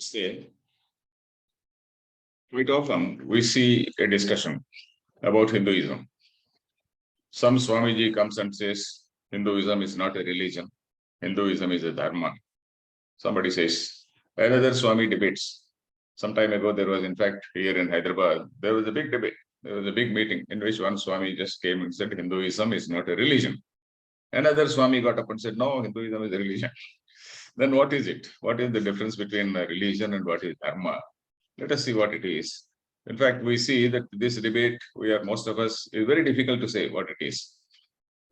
Say, quite often we see a discussion about Hinduism. Some Swamiji comes and says Hinduism is not a religion, Hinduism is a Dharma. Somebody says, another Swami debates. Some time ago, there was, in fact, here in Hyderabad, there was a big debate. There was a big meeting in which one Swami just came and said Hinduism is not a religion. Another Swami got up and said, no, Hinduism is a religion. Then what is it? What is the difference between religion and what is Dharma? Let us see what it is. In fact, we see that this debate, most of us, is very difficult to say what it is.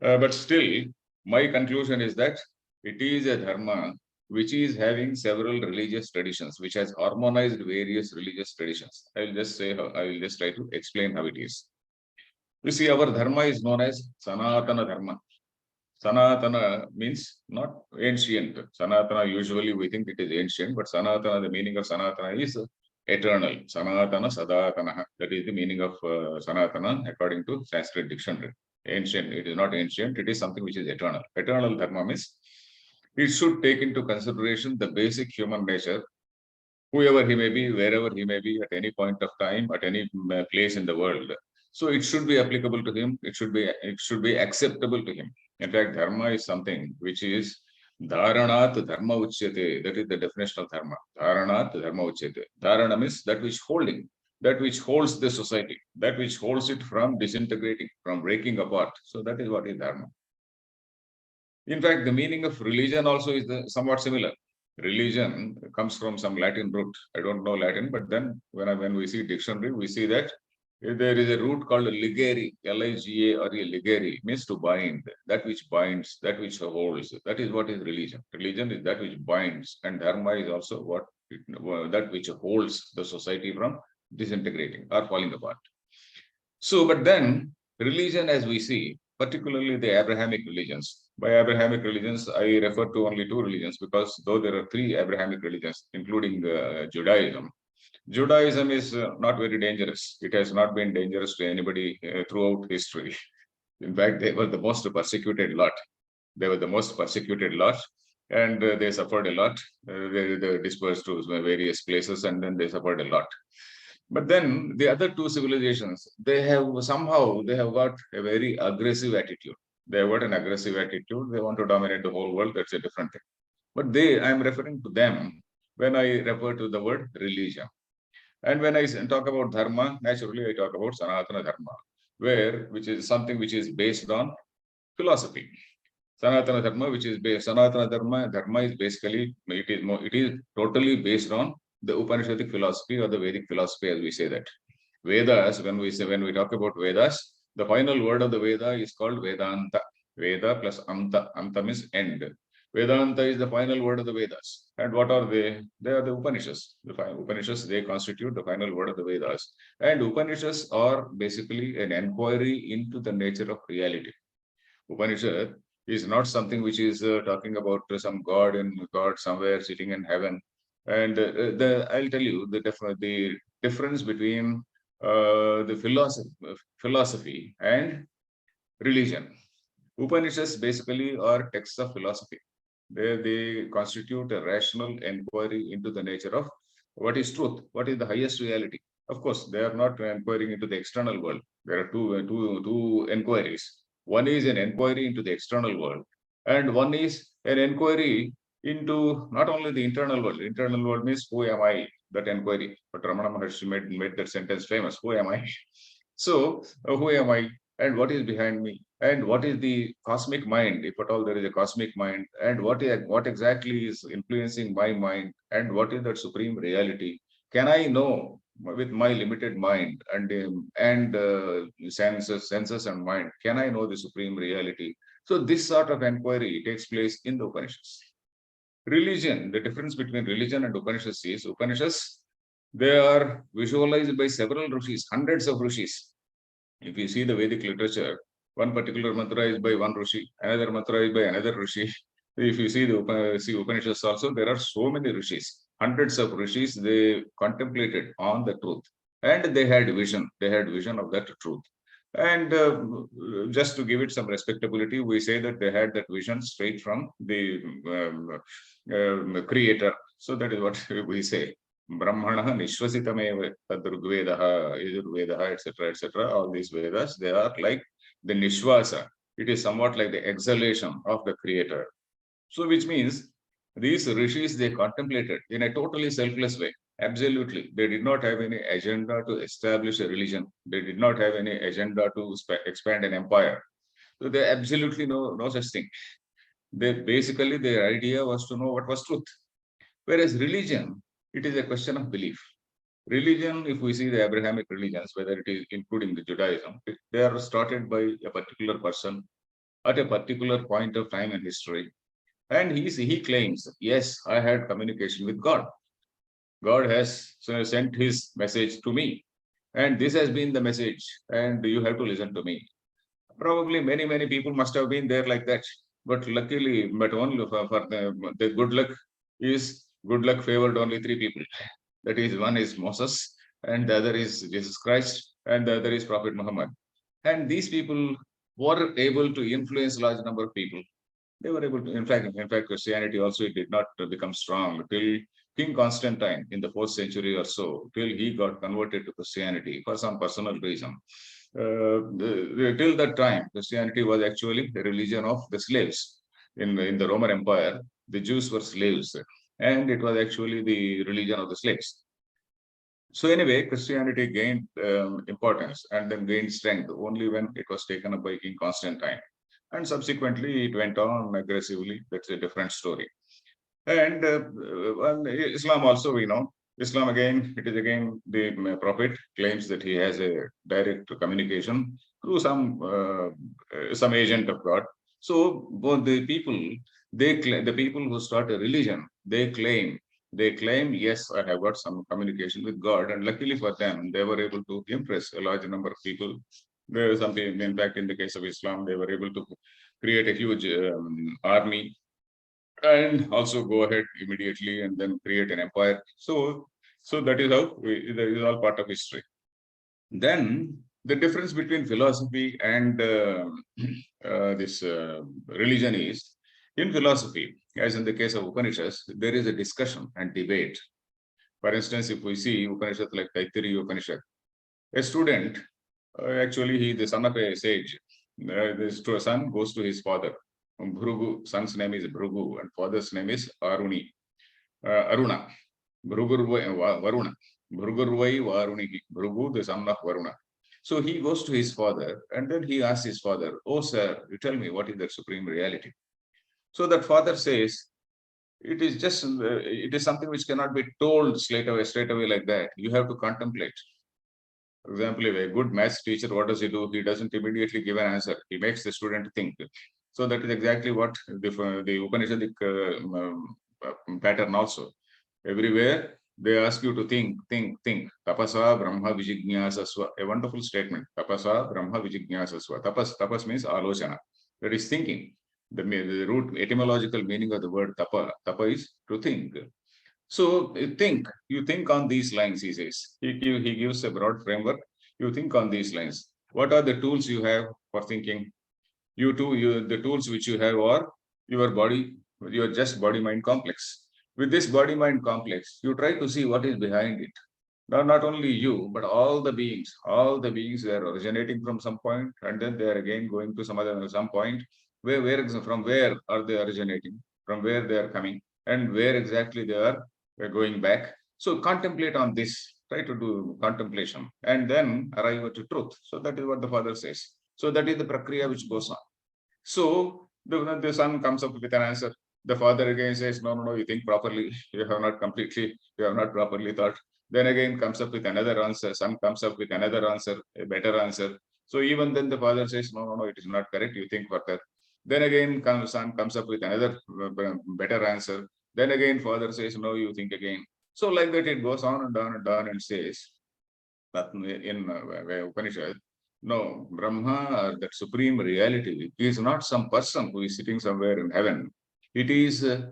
But still, my conclusion is that it is a dharma which is having several religious traditions, which has harmonized various religious traditions. I will just try to explain how it is. You see, our dharma is known as Sanatana Dharma. Sanatana means not ancient. Sanatana, usually we think it is ancient, but Sanatana, the meaning of Sanatana is eternal. Sanatana Sadatana. That is the meaning of Sanatana according to Sanskrit dictionary. Ancient, it is not ancient, it is something which is eternal. Eternal dharma means it should take into consideration the basic human nature, whoever he may be, wherever he may be, at any point of time, at any place in the world. So it should be applicable to him, it should be acceptable to him. In fact, dharma is something which is Dharanat Dharma Uchyate. That is the definition of dharma. Dharanat Dharma Uchyate. Dharana means that which holding, that which holds the society, that which holds it from disintegrating, from breaking apart. So that is what is dharma. In fact, the meaning of religion also is somewhat similar. Religion comes from some Latin root. I don't know Latin, but then when we see dictionary, we see that there is a root called ligere, L-I-G-A-R-E, ligere, means to bind, that which binds, that which holds. That is what is religion. Religion is that which binds, and dharma is also that which holds the society from disintegrating or falling apart. So, but then religion, as we see, particularly the Abrahamic religions. By Abrahamic religions, I refer to only two religions because though there are three Abrahamic religions, including Judaism. Judaism is not very dangerous. It has not been dangerous to anybody throughout history. In fact, they were the most persecuted lot. They were the most persecuted lot, and they suffered a lot. They dispersed to various places, and then they suffered a lot. But then the other two civilizations, they have got a very aggressive attitude. They have got an aggressive attitude. They want to dominate the whole world. That's a different thing. But I am referring to them when I refer to the word religion. And when I talk about dharma, naturally I talk about Sanatana Dharma, which is something which is based on philosophy. Sanatana Dharma is basically, it is totally based on the Upanishadic philosophy or the Vedic philosophy, as we say that. Vedas, when we talk about Vedas, the final word of the Veda is called Vedanta. Veda plus Anta. Anta means end. Vedanta is the final word of the Vedas. And what are they? They are the Upanishads. The Upanishads, they constitute the final word of the Vedas. And Upanishads are basically an inquiry into the nature of reality. Upanishad is not something which is talking about some God somewhere sitting in heaven. And I'll tell you the difference between the philosophy and religion. Upanishads basically are texts of philosophy. They constitute a rational inquiry into the nature of what is truth, what is the highest reality. Of course, they are not inquiring into the external world. There are two inquiries. One is an inquiry into the external world, and one is an inquiry into not only the internal world. Internal world means who am I? That inquiry. But Ramana Maharshi made that sentence famous. Who am I? So, who am I? And what is behind me? And what is the cosmic mind, if at all there is a cosmic mind? And what exactly is influencing my mind? And what is that supreme reality? Can I know with my limited mind and senses and mind? Can I know the supreme reality? So this sort of inquiry takes place in the Upanishads. Religion, the difference between religion and Upanishads is Upanishads, they are visualized by several rishis, hundreds of rishis. If you see the Vedic literature, one particular mantra is by one rishi, another mantra is by another rishi. If you see the Upanishads also, there are so many rishis, hundreds of rishis. They contemplated on the truth, and they had vision. They had vision of that truth. And just to give it some respectability, we say that they had that vision straight from the creator. So that is what we say. Brahmana Nishvasitameva Tadrugvedaha, Yajurvedaha, etc. All these Vedas, they are like the Nishvasa. It is somewhat like the exhalation of the creator. So, which means these rishis, they contemplated in a totally selfless way. Absolutely. They did not have any agenda to establish a religion. They did not have any agenda to expand an empire. So, they absolutely no such thing. They basically, their idea was to know what was truth. Whereas religion, it is a question of belief. Religion, if we see the Abrahamic religions, whether it is including the Judaism, they are started by a particular person at a particular point of time in history. And he claims, yes, I had communication with God. God has sent his message to me. And this has been the message. And you have to listen to me. Probably many people must have been there like that. But luckily, but only for the good luck favored only three people. That is, one is Moses, and the other is Jesus Christ, and the other is Prophet Muhammad. And these people were able to influence a large number of people. They were able to, in fact, Christianity also did not become strong till King Constantine in the 4th century or so, till he got converted to Christianity for some personal reason. Till that time, Christianity was actually the religion of the slaves. In the Roman Empire, the Jews were slaves, and it was actually the religion of the slaves. So anyway, Christianity gained importance and then gained strength only when it was taken up by King Constantine. And subsequently, it went on aggressively. That's a different story. And Islam also, we know. Islam again, it is again the Prophet claims that he has a direct communication through some agent of God. So both the people, the people who start a religion, they claim, yes, I have got some communication with God, and luckily for them, they were able to impress a large number of people. There are some people, in fact, in the case of Islam, they were able to create a huge army and also go ahead immediately and then create an empire. So that is how that is all part of history. Then the difference between philosophy and this religion is, in philosophy, as in the case of Upanishads, there is a discussion and debate. For instance, if we see Upanishad like Taittiriya Upanishad, a student, actually he the son of a sage, this son goes to his father. Bhrugu, son's name is Bhrugu, and father's name is Aruna. Varuna. Bhrugurvai Varunihi. Bhrugu, the son of Varuna. So he goes to his father, and then he asks his father, "Oh, sir, you tell me what is the supreme reality?" So that father says, it is something which cannot be told straight away like that. You have to contemplate. For example, if a good maths teacher, what does he do? He doesn't immediately give an answer. He makes the student think. So that is exactly what the Upanishadic pattern also. Everywhere they ask you to think. Tapasa Brahma Vijignyasasva. A wonderful statement. Tapasa Brahma Vijignyasasva. Tapas means alochana. That is thinking. The root etymological meaning of the word tapa is to think. So you think on these lines, he says. He gives a broad framework. You think on these lines. What are the tools you have for thinking? The tools which you have are your body, your just body-mind complex. With this body-mind complex, you try to see what is behind it. Now, not only you, but all the beings. All the beings, they are originating from some point, and then they are again going to some point. From where are they originating? From where they are coming, and where exactly they are going back. So contemplate on this. Try to do contemplation, and then arrive at the truth. So that is what the father says. So that is the prakriya which goes on. So the son comes up with an answer. The father again says, no, you think properly. You have not properly thought. Then again comes up with another answer. Son comes up with another answer, a better answer. So even then the father says, no, it is not correct. You think further. Then again son comes up with another better answer. Then again father says, no, you think again. So like that it goes on and on and on and says that in Upanishad, no, Brahma, that supreme reality, is not some person who is sitting somewhere in heaven. It is it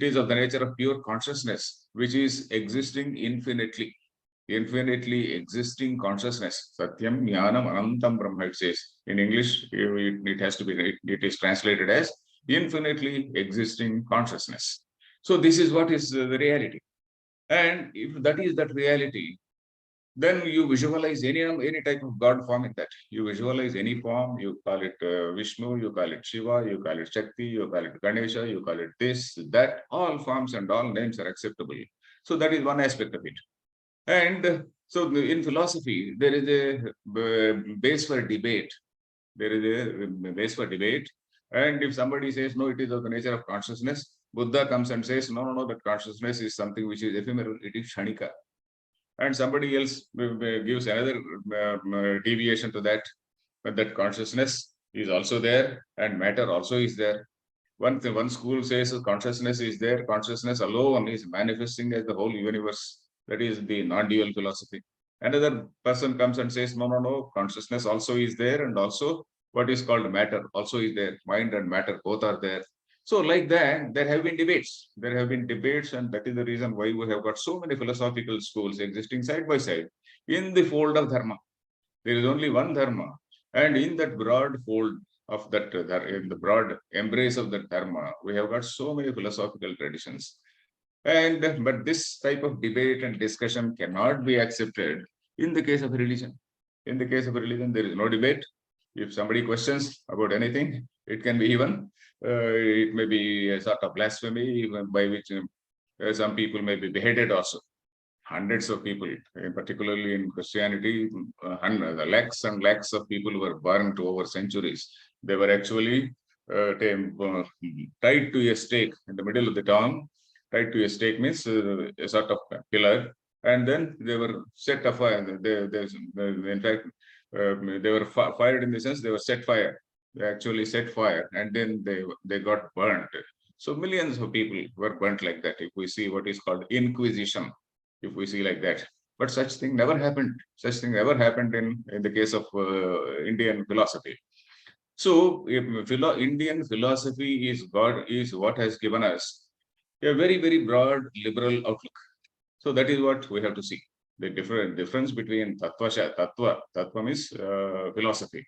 is of the nature of pure consciousness, which is existing infinitely. infinitely existing consciousness. Satyam Jnanam Anantam Brahma, it says. In English, it has to be, it is translated as infinitely existing consciousness. So this is what is the reality. And if that is that reality, then you visualize any type of God form in that. You visualize any form, you call it Vishnu, you call it Shiva, you call it Shakti, you call it Ganesha, you call it this, that, all forms and all names are acceptable. So that is one aspect of it. And so in philosophy, there is a base for debate. There is a base for debate. And if somebody says, no, it is of the nature of consciousness, Buddha comes and says, no, no, no, that consciousness is something which is ephemeral, it is Shanika. And somebody else gives another deviation to that, but that consciousness is also there and matter also is there. One school says consciousness is there, consciousness alone is manifesting as the whole universe. That is the non-dual philosophy. Another person comes and says, no, no, no, consciousness also is there, and also what is called matter also is there. Mind and matter both are there. So like that, there have been debates. There have been debates, and that is the reason why we have got so many philosophical schools existing side by side in the fold of Dharma. There is only one Dharma, and in that broad fold of that, in the broad embrace of that Dharma, we have got so many philosophical traditions. But this type of debate and discussion cannot be accepted in the case of religion. In the case of religion, there is no debate. If somebody questions about anything, it can be even, it may be a sort of blasphemy by which some people may be beheaded also. Hundreds of people, particularly in Christianity, lakhs and lakhs of people were burned over centuries. They were actually tied to a stake in the middle of the town. Tied to a stake means a sort of pillar, and then they were set afire. In fact, they were fired in the sense they were set fire. They actually set fire, and then they got burnt. So millions of people were burnt like that. If we see what is called Inquisition, if we see like that, but such thing never happened. Such thing never happened in the case of Indian philosophy. So, Indian philosophy is God is what has given us a very broad liberal outlook. So that is what we have to see. The difference between tattva means philosophy,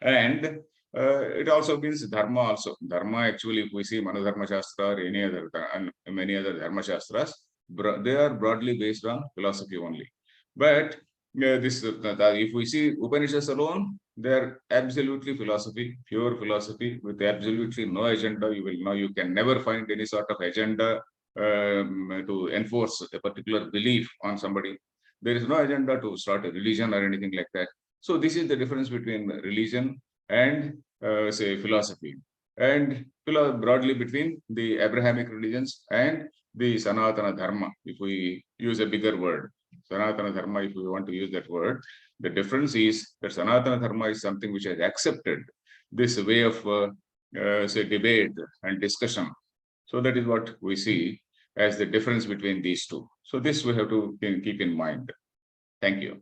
and it also means dharma also. Dharma actually, if we see Manodharma Shastra or any other and many other Dharma Shastras, they are broadly based on philosophy only. But if we see Upanishads alone, they are absolutely philosophy, pure philosophy with absolutely no agenda. You will know you can never find any sort of agenda to enforce a particular belief on somebody. There is no agenda to start a religion or anything like that. So this is the difference between religion and say philosophy, and broadly between the Abrahamic religions and the Sanatana Dharma, if we use a bigger word. Sanatana Dharma, if we want to use that word, the difference is that Sanatana Dharma is something which has accepted this way of say debate and discussion. So that is what we see as the difference between these two. So this we have to keep in mind. Thank you.